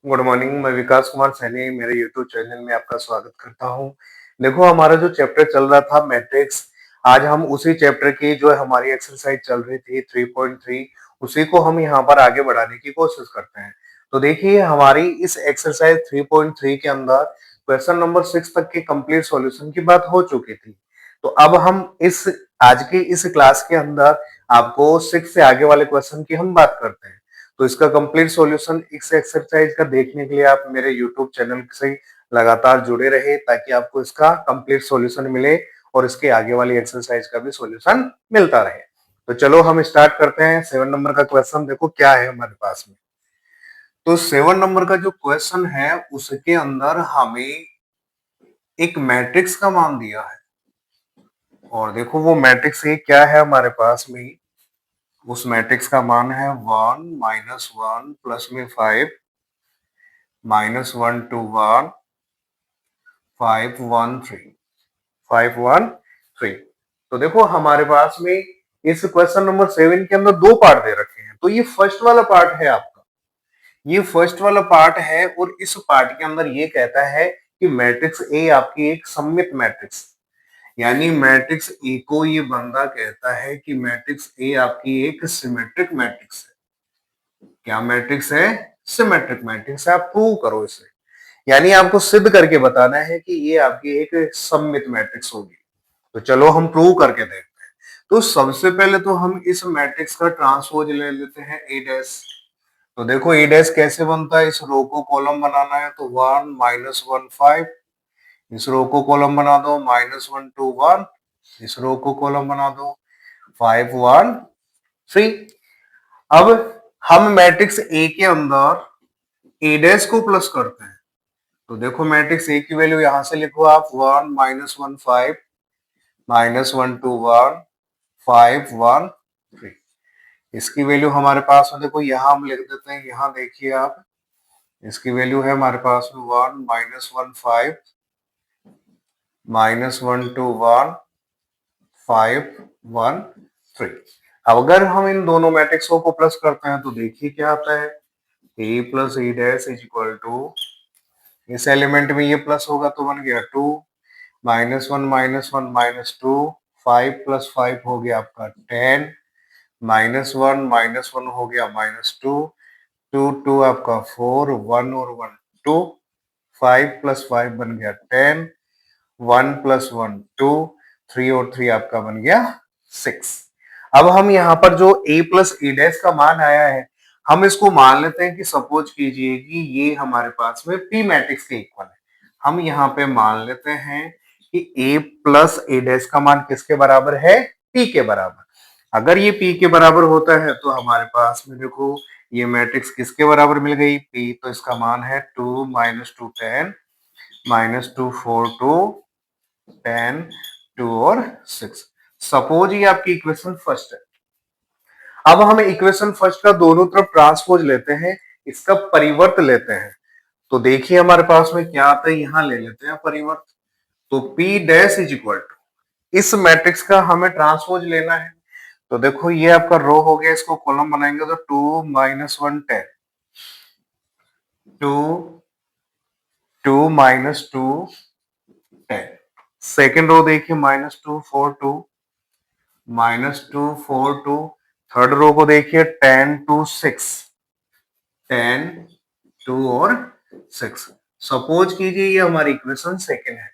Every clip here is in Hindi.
Good morning. मैं विकास कुमार सैनी मेरे यूट्यूब चैनल में आपका स्वागत करता हूं। देखो, हमारा जो चैप्टर चल रहा था मैट्रिक्स, आज हम उसी चैप्टर की जो हमारी एक्सरसाइज चल रही थी 3.3, उसी को हम यहाँ पर आगे बढ़ाने की कोशिश करते हैं। तो देखिए, हमारी इस एक्सरसाइज 3.3 के अंदर क्वेश्चन नंबर 6 तक की कंप्लीट सॉल्यूशन की बात हो चुकी थी। तो अब हम इस आज की इस क्लास के अंदर आपको 6 से आगे वाले क्वेश्चन की हम बात करते हैं। तो इसका कंप्लीट सॉल्यूशन इस एक्सरसाइज का देखने के लिए आप मेरे यूट्यूब चैनल से लगातार जुड़े रहे, ताकि आपको इसका कंप्लीट सॉल्यूशन मिले और इसके आगे वाली एक्सरसाइज का भी सॉल्यूशन मिलता रहे। तो चलो हम स्टार्ट करते हैं। 7 नंबर का क्वेश्चन देखो क्या है हमारे पास में। तो 7 नंबर का जो क्वेश्चन है उसके अंदर हमें एक मैट्रिक्स का मान दिया है, और देखो वो मैट्रिक्स ये क्या है हमारे पास में। उस मैट्रिक्स का मान है 1 -1 प्लस में 5 -1 2 1 5 1 3 5 1 3। तो देखो हमारे पास में इस क्वेश्चन नंबर 7 के अंदर दो पार्ट दे रखे हैं। तो ये फर्स्ट वाला पार्ट है आपका, ये फर्स्ट वाला पार्ट है, और इस पार्ट के अंदर ये कहता है कि मैट्रिक्स ए आपकी एक सममित मैट्रिक्स, यानी मैट्रिक्स ए को ये बंदा कहता है कि मैट्रिक्स ए आपकी एक सिमेट्रिक मैट्रिक्स है। क्या मैट्रिक्स है? सिमेट्रिक मैट्रिक्स है। आप प्रूव करो इसे, यानी आपको सिद्ध करके बताना है कि ये आपकी एक सममित मैट्रिक्स होगी। तो चलो हम प्रूव करके देखते हैं। तो सबसे पहले तो हम इस मैट्रिक्स का ट्रांसपोज ले लेते हैं ए डैश। तो देखो ए डैश कैसे बनता है, इस रो को कॉलम बनाना है तो 1 -1 5, इस रो को कॉलम बना दो -1 2 1, इस रो को कॉलम बना दो 5 1 3। अब हम मैट्रिक्स ए के अंदर ए डैश को प्लस करते हैं। तो देखो मैट्रिक्स ए की वैल्यू यहां से लिखो आप 1 -1 5 -1 2 1 5 1 3। इसकी वैल्यू हमारे पास में देखो यहां हम लिख देते हैं, यहां देखिए आप, इसकी वैल्यू है हमारे पास में 1 -1 5 -1 2 1 5 1 3। अब अगर हम इन दोनों मैट्रिक्सों को प्लस करते हैं तो देखिए क्या आता है, A plus A dash is equal to, इस एलिमेंट में ये प्लस होगा तो बन गया 2 -1 -1 -2, 5 + 5 हो गया आपका 10, -1 हो गया -2, 2 2 आपका 4, 1 और 1 2, 5 + 5 बन गया 10, 1 + 1 2, 3 और 3 आपका बन गया 6। अब हम यहाँ पर जो a प्लस ए डैश का मान आया है, हम इसको मान लेते हैं कि सपोज कीजिए कि ये हमारे पास में p मैट्रिक्स के इक्वल है। हम यहाँ पे मान लेते हैं कि a प्लस ए डैश का मान किसके बराबर है? p के बराबर। अगर ये p के बराबर होता है तो हमारे पास में देखो ये मैट्रिक्स किसके बराबर मिल गई? p। तो इसका मान है 2 -2 10 -2 4 2 10 2 और 6। सपोज ये आपकी इक्वेशन फर्स्ट है। अब हम इक्वेशन फर्स्ट का दोनों तरफ ट्रांसपोज लेते हैं, इसका परिवर्त लेते हैं। तो देखिए हमारे पास में क्या आता है, यहां ले लेते हैं परिवर्त। तो P dash is equal to, इस मैट्रिक्स का हमें ट्रांसपोज लेना है। तो देखो ये आपका रो हो गया, इसको कॉलम बनाएंगे तो 2 -1 10, 2 2 -2 10। सेकेंड रो देखिए -2 4 2, -2 4 2। थर्ड रो को देखिए 10 2 6, 10 2 और 6। सपोज कीजिए ये हमारी इक्वेशन सेकेंड है।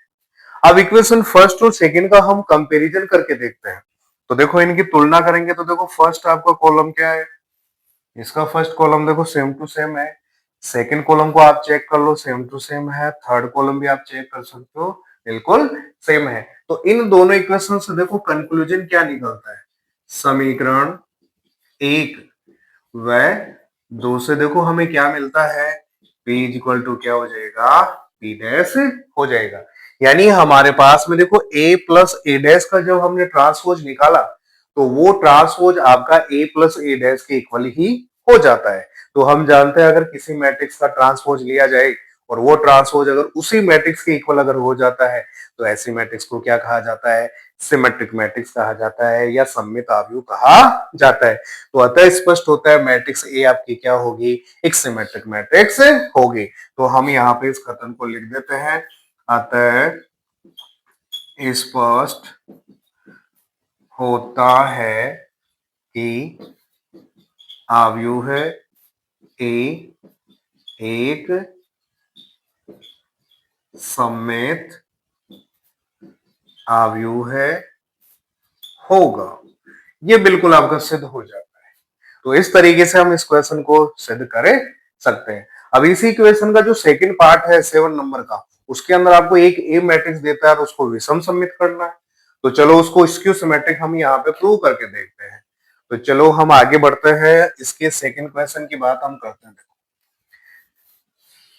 अब इक्वेशन फर्स्ट और सेकेंड का हम कंपैरिजन करके देखते हैं। तो देखो इनकी तुलना करेंगे तो देखो फर्स्ट आपका कॉलम क्या है, इसका फर्स्ट कॉलम देखो सेम टू सेम है। सेकंड कॉलम को आप चेक कर लो, सेम टू सेम है। थर्ड कॉलम भी आप चेक कर सकते हो, बिल्कुल सेम है। तो इन दोनों इक्वेशन से देखो कंक्लूजन क्या निकलता है, समीकरण एक व दो से देखो हमें क्या मिलता है, P इक्वल टू क्या हो जाएगा, P डैश हो जाएगा। यानी हमारे पास में देखो A प्लस ए डैश का जब हमने ट्रांसपोज निकाला तो वो ट्रांसपोज आपका A प्लस ए डैश के इक्वल ही हो जाता है। तो हम जानते हैं अगर किसी मैट्रिक्स का ट्रांसपोज लिया जाए और वो ट्रांसपोज अगर उसी मैट्रिक्स के इक्वल अगर हो जाता है तो ऐसी मैट्रिक्स को क्या कहा जाता है, सिमेट्रिक मैट्रिक्स कहा जाता है या सममित आव्यूह कहा जाता है। तो अतः स्पष्ट होता है मैट्रिक्स ए आपकी क्या होगी, एक सिमेट्रिक मैट्रिक्स होगी। तो हम यहाँ पे इस कथन को लिख देते हैं, अतः स्पष्ट होता है कि आव्यूह ए एक सममित आव्यूह होगा। ये बिल्कुल आपका सिद्ध हो जाता है। तो इस तरीके से हम इस क्वेश्चन को सिद्ध कर सकते हैं। अब इसी क्वेश्चन का जो सेकंड पार्ट है 7 नंबर का, उसके अंदर आपको एक ए मैट्रिक्स देता है और उसको विषम सममित करना है। तो चलो उसको स्क्यू सिमेट्रिक हम यहाँ पे प्रूव करके देखते हैं। तो चलो हम आगे बढ़ते हैं, इसके सेकंड क्वेश्चन की बात हम करते हैं।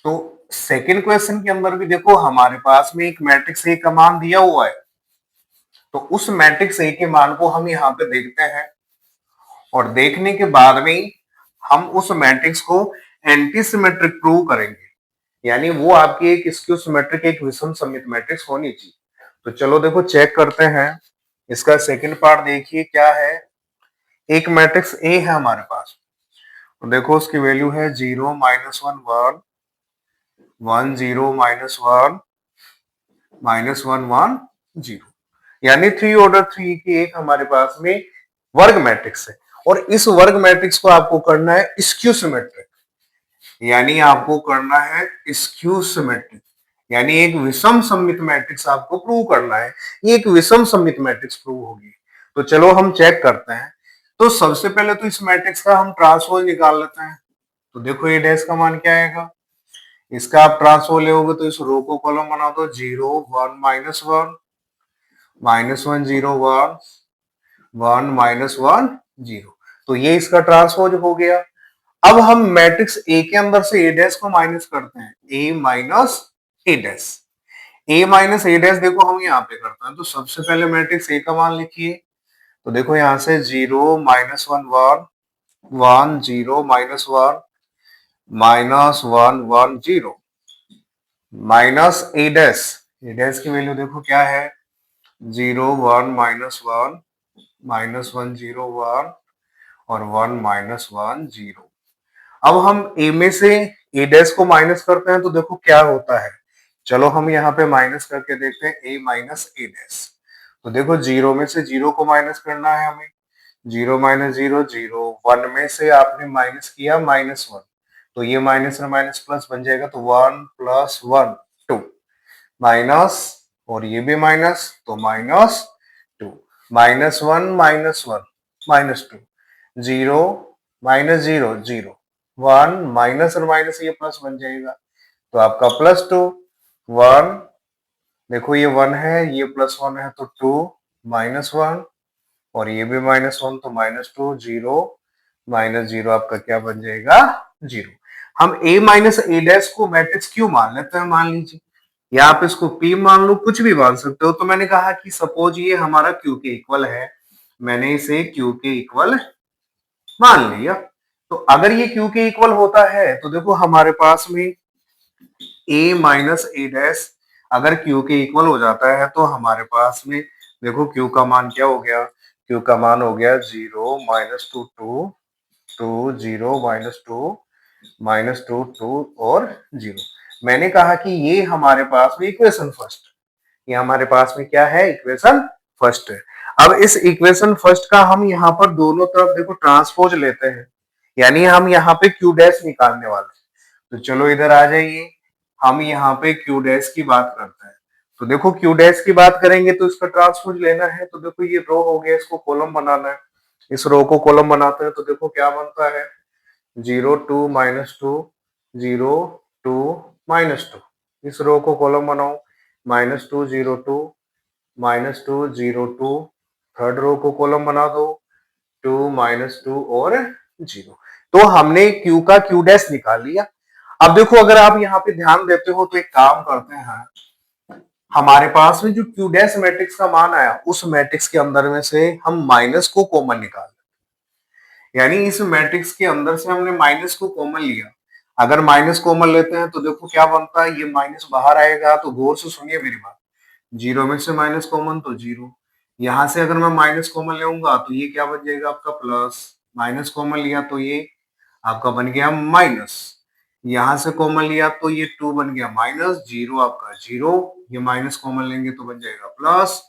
तो सेकंड क्वेश्चन के अंदर भी देखो हमारे पास में एक मैट्रिक्स ए का मान दिया हुआ है। तो उस मैट्रिक्स ए के मान को हम यहाँ पे देखते हैं और देखने के बाद में हम उस मैट्रिक्स को एंटी सिमेट्रिक प्रूव करेंगे, यानी वो आपकी एक स्क्यू सिमेट्रिक एक विषम सममित मैट्रिक्स होनी चाहिए। तो चलो देखो चेक करते हैं, इसका सेकंड पार्ट देखिए क्या है। एक मैट्रिक्स ए है हमारे पास, तो देखो उसकी वैल्यू है 0 -1 1 1 0 -1 -1 1 0, यानी 3 ऑर्डर 3 की एक हमारे पास में वर्ग मैट्रिक्स है। और इस वर्ग मैट्रिक्स को आपको करना है स्क्यू सिमेट्रिक, यानी आपको करना है स्क्यू सिमेट्रिक, यानी एक विषम सममित मैट्रिक्स आपको प्रूव करना है। ये एक विषम सममित मैट्रिक्स प्रूव होगी। तो चलो हम चेक करते हैं। तो सबसे पहले तो इस मैट्रिक्स का हम ट्रांसपोज निकाल लेते हैं। तो देखो ये डैश का मान क्या आएगा, इसका आप ट्रांसपोज लेोगे तो इस रो को कॉलम बना दो, 0 1 -1 -1 0 1 1 -1 0। तो ये इसका ट्रांसपोज हो गया। अब हम मैट्रिक्स ए के अंदर से ए डैश को माइनस करते हैं, ए माइनस ए डैश। ए माइनस ए डैश देखो हम यहाँ पे करते हैं। तो सबसे पहले मैट्रिक्स ए का मान लिखिए। तो देखो यहाँ से 0 -1 1 1 0 -1 -1 1 0 माइनस ए डैश की वैल्यू देखो क्या है, 0 1 -1 -1 0 1 और 1 -1 0। अब हम ए में से ए डैश को माइनस करते हैं तो देखो क्या होता है। चलो हम यहाँ पे माइनस करके देखते हैं, ए माइनस ए डैश। तो देखो 0 में से 0 को माइनस करना है हमें, 0 -0 0 1 में से आपने माइनस किया -1, तो ये माइनस और माइनस प्लस बन जाएगा। तो 1 + 1 2 माइनस, और ये भी माइनस, तो -2 -1 -1 -2 0 -0 0 1 माइनस और माइनस ये प्लस बन जाएगा। तो आपका +2 1, देखो ये 1 है, ये +1 है, तो 2 -1 और ये भी -1, तो -2 0 -0 आपका क्या बन जाएगा, 0। हम a माइनस ए डैश को मैट्रिक्स क्यों मान लेते हैं, मान लीजिए, या आप इसको p मान लो, कुछ भी मान सकते हो। तो मैंने कहा कि सपोज ये हमारा q के इक्वल है, मैंने इसे q के इक्वल मान लिया। तो अगर ये q के इक्वल होता है तो देखो हमारे पास में a माइनस ए डैश अगर q के इक्वल हो जाता है तो हमारे पास में देखो q का मान क्या हो गया, q का मान हो गया 0 -2 2 2 0 -2 -2 2 और 0। मैंने कहा कि ये हमारे पास में इक्वेशन फर्स्ट, ये हमारे पास में क्या है, इक्वेशन फर्स्ट है। अब इस इक्वेशन फर्स्ट का हम यहाँ पर दोनों तरफ देखो ट्रांसपोज लेते हैं, यानी हम यहाँ पे क्यू डैश निकालने वाले हैं। तो चलो इधर आ जाइए, हम यहाँ पे क्यू डैश की बात करते हैं। तो देखो क्यू डैश की बात करेंगे तो इसका ट्रांसपोज लेना है। तो देखो ये रो हो गया, इसको कॉलम बनाना है। इस रो को कॉलम बनाते हैं तो देखो क्या बनता है, 0 2 -2 0 2 -2। इस रो को कॉलम बनाओ, -2 0 2 -2 0 2। थर्ड रो को कॉलम बना दो, 2 -2 और 0। तो हमने Q का Q डैश निकाल लिया। अब देखो अगर आप यहाँ पे ध्यान देते हो तो एक काम करते हैं, हमारे पास में जो Q डैश मैट्रिक्स का मान आया उस मैट्रिक्स के अंदर में से हम माइनस को कॉमन निकाल, यानी इस मैट्रिक्स के अंदर से हमने माइनस को कॉमन लिया। अगर माइनस कॉमन लेते हैं तो देखो क्या बनता है, ये माइनस बाहर आएगा। तो गौर से सुनिए मेरी बात, 0 में से माइनस कॉमन तो 0, यहां से अगर मैं माइनस कॉमन लूंगा तो ये क्या बन जाएगा आपका प्लस, माइनस कॉमन लिया तो ये आपका बन गया माइनस, यहां से कॉमन लिया तो ये 2 बन गया माइनस, जीरो आपका जीरो, ये माइनस कॉमन लेंगे तो बन जाएगा प्लस,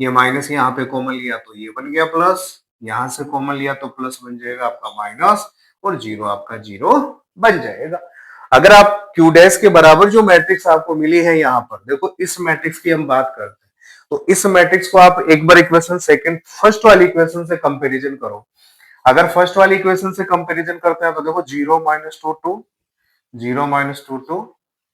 ये माइनस यहाँ पे कॉमन लिया तो ये बन गया प्लस, यहां से कॉमन लिया तो प्लस बन जाएगा आपका माइनस, और जीरो आपका जीरो बन जाएगा। अगर आप क्यू डैश के बराबर जो मैट्रिक्स आपको मिली है यहाँ पर, देखो इस मैट्रिक्स की हम बात करते हैं, तो इस मैट्रिक्स को आप एक बार इक्वेशन सेकंड फर्स्ट वाली इक्वेशन से कंपैरिजन करो। अगर फर्स्ट वाली इक्वेशन से कंपैरिजन करते हैं तो देखो zero minus two two, zero minus two two,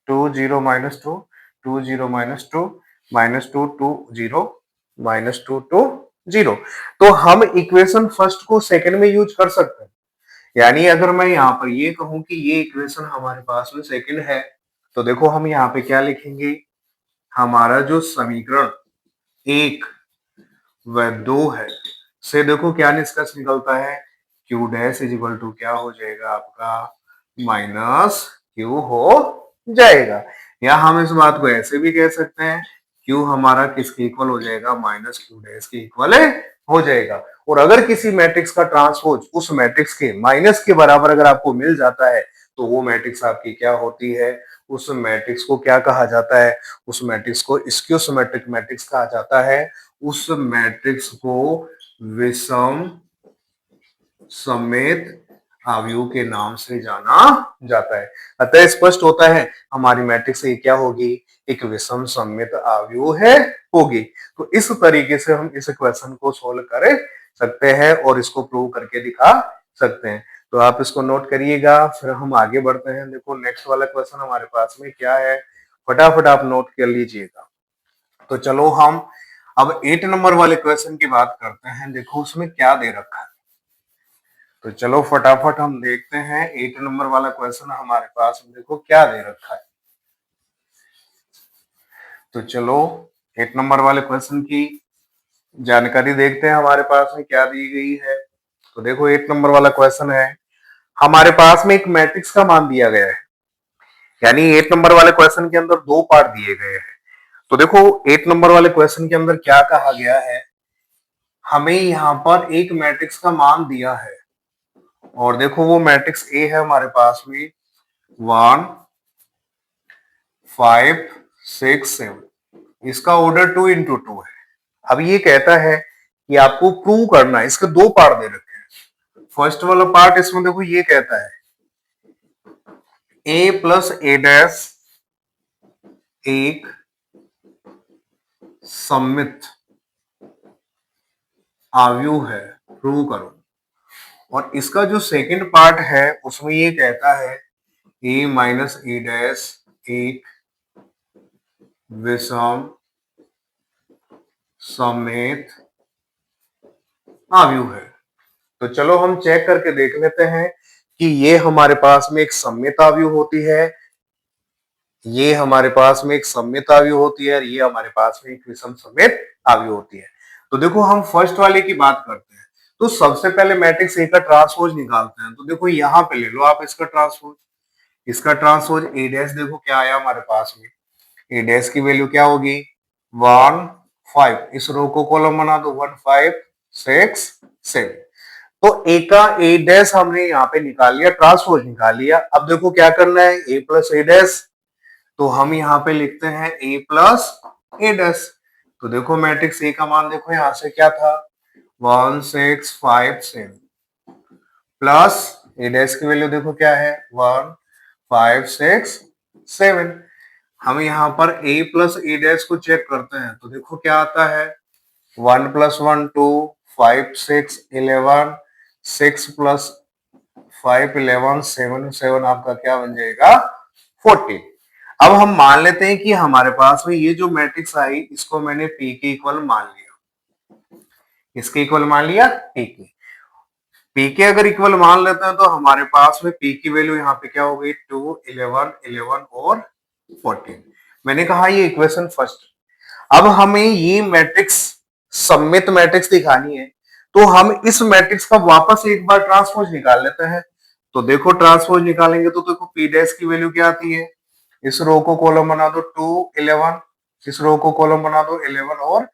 two zero minus two, two zero minus two two zero, minus two two zero. तो हम इक्वेशन फर्स्ट को सेकंड में यूज कर सकते हैं। यानी अगर मैं यहाँ पर ये कहूं कि ये इक्वेशन हमारे पास में सेकंड है, तो देखो हम यहाँ पे क्या लिखेंगे, हमारा जो समीकरण एक व दो है से देखो क्या निष्कर्ष निकलता है, Q dash is equal to क्या हो जाएगा आपका माइनस क्यू हो जाएगा। या हम इस बात को ऐसे भी कह सकते हैं, क्यू हमारा किसके इक्वल हो जाएगा, माइनस क्यू डैश के इक्वल हो जाएगा। और अगर किसी मैट्रिक्स का ट्रांसपोज उस मैट्रिक्स के माइनस के बराबर अगर आपको मिल जाता है, तो वो मैट्रिक्स आपकी क्या होती है, उस मैट्रिक्स को क्या कहा जाता है, उस मैट्रिक्स को स्क्यू सिमेट्रिक मैट्रिक्स कहा जाता है। उस मैट्रिक्स को विषम समेत अवयव के नाम से जाना जाता है। अतः स्पष्ट होता है हमारी मैट्रिक्स ये क्या होगी, एक विषम समेत अवयव है होगी। तो इस तरीके से हम इस क्वेश्चन को सोल्व कर सकते हैं और इसको प्रूव करके दिखा सकते हैं। तो आप इसको नोट करिएगा, फिर हम आगे बढ़ते हैं। देखो नेक्स्ट वाला क्वेश्चन हमारे पास में क्या है, फटाफट आप नोट कर लीजिएगा। तो चलो हम अब 8 नंबर वाले क्वेश्चन की बात करते हैं। देखो उसमें क्या दे रखा है, तो चलो फटाफट हम देखते हैं 8 नंबर वाला क्वेश्चन हमारे पास में देखो क्या दे रखा है। तो चलो 8 नंबर वाले क्वेश्चन की जानकारी देखते हैं हमारे पास में क्या दी गई है। तो देखो 8 नंबर वाला क्वेश्चन है, हमारे पास में एक मैट्रिक्स का मान दिया गया है। यानी 8 नंबर वाले क्वेश्चन के अंदर दो पार्ट दिए गए हैं। तो देखो 8 नंबर वाले क्वेश्चन के अंदर क्या कहा गया है, हमें यहाँ पर एक मैट्रिक्स का मान दिया है, और देखो वो मैट्रिक्स ए है हमारे पास में 1 5 6 7, इसका ऑर्डर 2 इंटू 2 है। अब ये कहता है कि आपको प्रूव करना है, इसके दो पार्ट दे रखे हैं। फर्स्ट वाला पार्ट इसमें देखो ये कहता है ए प्लस ए डैश एक सममित अवयव है, प्रूव करो। और इसका जो सेकंड पार्ट है उसमें ये कहता है ए माइनस ए डैश एक विषम समेत अवयव है। तो चलो हम चेक करके देख लेते हैं कि ये हमारे पास में एक सममित अवयव होती है, ये हमारे पास में एक सममित अवयव होती है, और ये हमारे पास में एक विषम समेत अवयव होती है। तो देखो हम फर्स्ट वाले की बात करते हैं। तो सबसे पहले मैट्रिक्स ए का ट्रांसपोज निकालते हैं। तो देखो यहाँ पे ले लो आप इसका ट्रांसपोज, इसका ट्रांसपोज ए डैश देखो क्या आया हमारे पास में, ए डैश की वैल्यू क्या होगी 1 5, इस रो को कॉलम बना दो 1 5 6 7। तो ए का ए डैश हमने यहाँ पे निकाल लिया, ट्रांसपोज निकाल लिया। अब देखो क्या करना है, ए प्लस ए डैश, तो हम यहाँ पे लिखते हैं ए प्लस ए डैश। तो देखो मैट्रिक्स ए का मान देखो यहां से क्या था 1 6 5 7, प्लस ए डैश की वैल्यू देखो क्या है 1 5 6 7। हम यहाँ पर a प्लस ए डैश को चेक करते हैं, तो देखो क्या आता है 1 प्लस 1 2 5 6 11, 6 प्लस 5 11 7 7 आपका क्या बन जाएगा 14। अब हम मान लेते हैं कि हमारे पास में ये जो मैट्रिक्स आई इसको मैंने p के इक्वल मान लिया, इसके इक्वल मान लिया p के। p के अगर इक्वल मान लेते हैं तो हमारे पास में p की वैल्यू यहाँ पे क्या हो गई 2 11 11 और 14। मैंने कहा ये इक्वेशन फर्स्ट। अब हमें ये मैट्रिक्स सममित मैट्रिक्स दिखानी है, तो हम इस मैट्रिक्स का वापस एक बार ट्रांसपोज निकाल लेते हैं। तो देखो ट्रांसपोज निकालेंगे तो देखो p डैश की वैल्यू क्या आती है, इस रो को कॉलम बना दो 2 11, इस रो को कॉलम बना दो 11 और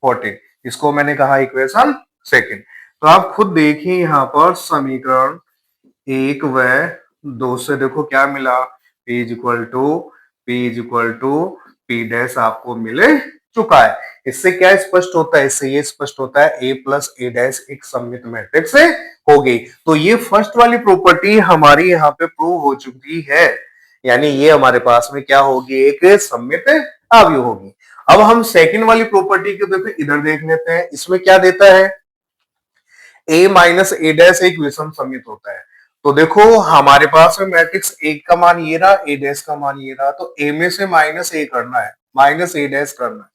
14। इसको मैंने कहा इक्वेशन सेकंड। तो आप खुद देखिए यहाँ पर समीकरण 1 व 2 से देखो क्या मिला, P is equal to P dash आपको मिले चुका है। इससे क्या स्पष्ट होता है, इससे ये स्पष्ट होता है A प्लस ए डैश एक सममित मैट्रिक्स होगी। तो ये फर्स्ट वाली प्रॉपर्टी हमारी यहाँ पे प्रूव हो चुकी है, यानी ये हमारे पास में क्या होगी, एक सममित अवयव होगी। अब हम सेकंड वाली प्रॉपर्टी को देखो इधर देख लेते हैं, इसमें क्या देता है, A माइनस ए डैश एक विषम सममित होता है। तो देखो हमारे पास में मैट्रिक्स A का मान ये रहा, ए डैश का मान ये रहा, तो A में से माइनस ए करना है, माइनस ए डैश करना है।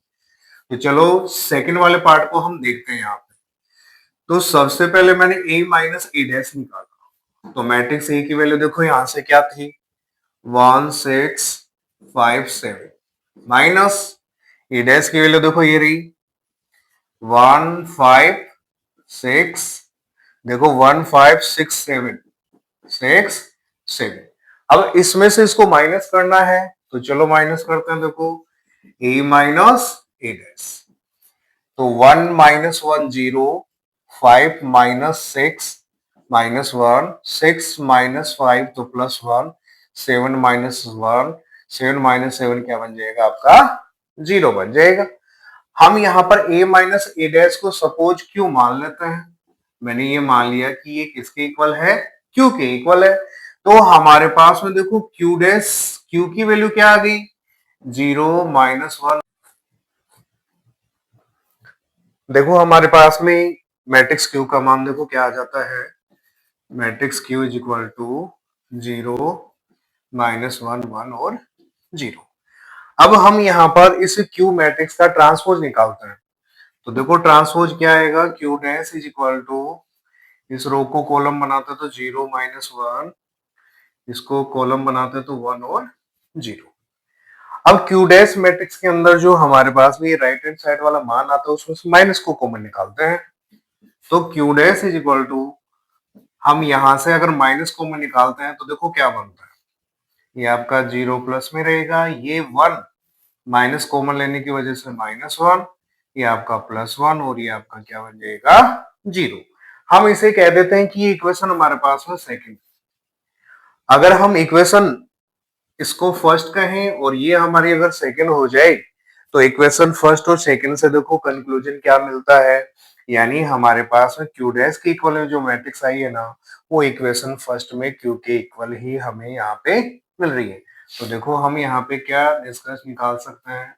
तो चलो सेकंड वाले पार्ट को हम देखते हैं यहाँ पे। तो सबसे पहले मैंने A माइनस ए डैश निकाला, तो मैट्रिक्स A की वैल्यू देखो यहां से क्या थी, 1 6 5 7 माइनस ए डैश की वैल्यू देखो ये रही 1 5 6, देखो 1 5 6 7 6 7। अब इसमें से इसको माइनस करना है, तो चलो माइनस करते हैं। देखो A माइनस ए डैश, तो 1 माइनस 1 0, 5 माइनस 6 माइनस 1, 6 माइनस 5 तो प्लस 1, 7 माइनस 1, 7 माइनस 7 क्या बन जाएगा आपका, 0 बन जाएगा। हम यहाँ पर A माइनस ए डैश को सपोज क्यों मान लेते हैं, मैंने ये मान लिया कि ये किसके इक्वल है, Q के इक्वल है। तो हमारे पास में देखो Q डैश, Q की वैल्यू क्या आ गई, 0 माइनस 1। देखो हमारे पास में मैट्रिक्स Q का मान देखो क्या आ जाता है, matrix Q is equal to 0 minus 1 1 और 0। अब हम यहाँ पर इस Q मैट्रिक्स का ट्रांसपोज निकालते हैं। तो देखो ट्रांसपोज क्या आएगा, Q dash is equal to, इस रो को कॉलम बनाते तो 0 माइनस 1, इसको कॉलम बनाते तो 1 और 0। अब Q डैश मैट्रिक्स के अंदर जो हमारे पास में ये राइट हैंड साइड वाला मान आता है उसमें से माइनस को कॉमन निकालते हैं। तो Q dash is equal to, हम यहां से अगर माइनस कॉमन निकालते हैं तो देखो क्या बनता है, ये आपका 0 प्लस में रहेगा, ये 1 माइनस कॉमन लेने की वजह से -1, ये आपका +1 और ये आपका क्या बन जाएगा, 0। हम इसे कह देते हैं कि ये इक्वेशन हमारे पास में सेकंड। अगर हम इक्वेशन इसको फर्स्ट कहें और ये हमारी अगर सेकंड हो जाए, तो इक्वेशन फर्स्ट और सेकंड से देखो कंक्लूजन क्या मिलता है, यानी हमारे पास में Q डैश के इक्वल में जो मैट्रिक्स आई है ना, वो इक्वेशन फर्स्ट में Q के इक्वल ही हमें यहाँ पे मिल रही है। तो देखो हम यहाँ पे क्या निष्कर्ष निकाल सकते हैं,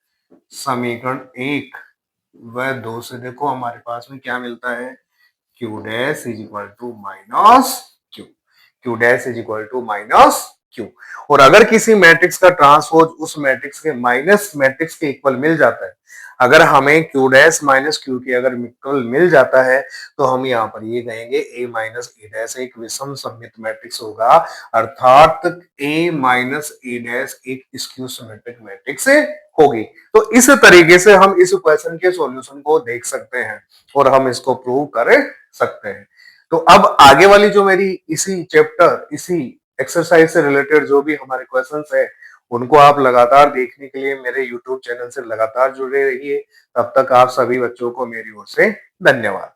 समीकरण 1 व 2 से देखो हमारे पास में क्या मिलता है, Q dash is equal to minus Q, Q dash is equal to minus Q। और अगर किसी मैट्रिक्स का ट्रांसपोज उस मैट्रिक्स के माइनस मैट्रिक्स के इक्वल मिल जाता है, अगर हमें Q डैश माइनस Q के अगर इक्वल मिल जाता है, तो हम यहाँ पर ये कहेंगे A माइनस ए डैश एक विषम सममित मैट्रिक्स होगा, अर्थात A माइनस ए डैश एक स्क्यू सिमेट्रिक मैट्रिक्स होगी। तो इस तरीके से हम इस क्वेश्चन के सॉल्यूशन को देख सकते हैं और हम इसको प्रूव कर सकते हैं। तो अब आगे वाली जो मेरी इसी चैप्टर, इसी एक्सरसाइज से रिलेटेड जो भी हमारे क्वेश्चंस है, उनको आप लगातार देखने के लिए मेरे YouTube चैनल से लगातार जुड़े रहिए। तब तक आप सभी बच्चों को मेरी ओर से धन्यवाद।